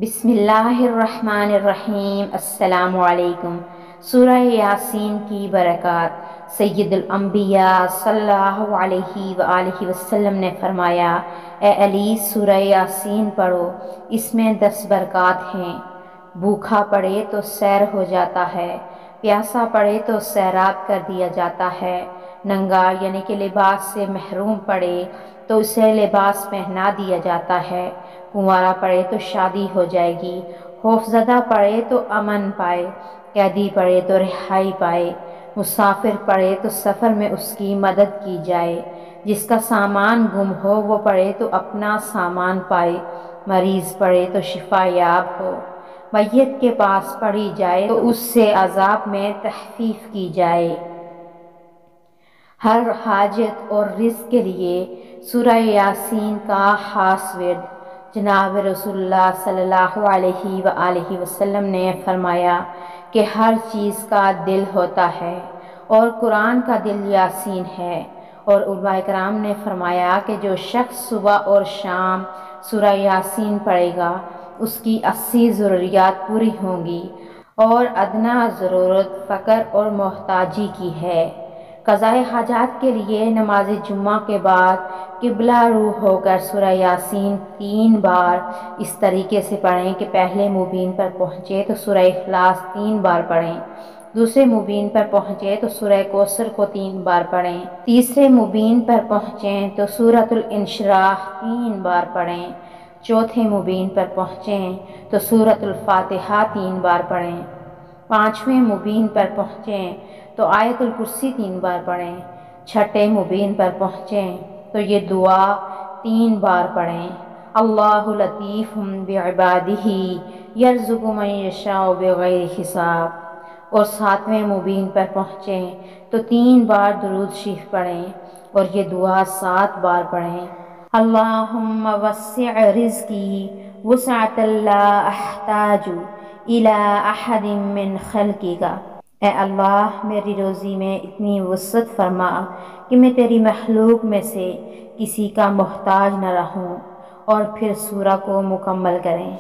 بسم اللہ الرحمن الرحیم۔ السلام علیکم۔ سورہ یاسین کی برکات۔ سید الانبیاء صلی اللہ علیہ وآلہ وسلم نے فرمایا، اے علی سورہ یاسین پڑھو، اس میں 10 برکات ہیں۔ بھوکا پڑھے تو سیر ہو جاتا ہے، پیاسا پڑھے تو سیراب کر دیا جاتا ہے، ننگا یعنی کہ لباس سے محروم پڑھے تو اسے لباس پہنا دیا جاتا ہے، کنوارا پڑھے تو شادی ہو جائے گی، خوفزدہ پڑھے تو امن پائے، قیدی پڑھے تو رہائی پائے، مسافر پڑھے تو سفر میں اس کی مدد کی جائے، جس کا سامان گم ہو وہ پڑھے تو اپنا سامان پائے، مریض پڑھے تو شفا یاب ہو، میت کے پاس پڑھی جائے تو اس سے عذاب میں تخفیف کی جائے۔ ہر حاجت اور رزق کے لیے سورہ یاسین کا خاص ورد۔ جناب رسول اللہ صلی اللہ علیہ وآلہ وسلم نے فرمایا کہ ہر چیز کا دل ہوتا ہے اور قرآن کا دل یاسین ہے، اور علماء کرام نے فرمایا کہ جو شخص صبح اور شام سورہ یاسین پڑھے گا اس کی 80 ضروریات پوری ہوں گی، اور ادنیٰ ضرورت فقر اور محتاجی کی ہے۔ قضاء حاجات کے لیے نماز جمعہ کے بعد قبلہ رو ہو کر سورہ یاسین 3 بار اس طریقے سے پڑھیں کہ پہلے مبین پر پہنچے تو سورہ اخلاص 3 بار پڑھیں، دوسرے مبین پر پہنچے تو سورہ کوثر کو 3 بار پڑھیں، تیسرے مبین پر پہنچیں تو سورۃ الانشراح 3 بار پڑھیں، چوتھے مبین پر پہنچیں تو سورۃ الفاتحہ 3 بار پڑھیں، 5ویں مبین پر پہنچیں تو آیت الکرسی 3 بار پڑھیں، 6ٹھے مبین پر پہنچیں تو یہ دعا 3 بار پڑھیں، اللہ لطیف بعبادہ یرزق من یشاء بغیر حساب، اور 7ویں مبین پر پہنچیں تو 3 بار درود شریف پڑھیں اور یہ دعا 7 بار پڑھیں، اللہم وسع رزقی وسعۃ لا احتاج الی احد من خلقک۔ اے اللہ میری روزی میں اتنی وسعت فرما کہ میں تیری مخلوق میں سے کسی کا محتاج نہ رہوں۔ اور پھر سورہ کو مکمل کریں۔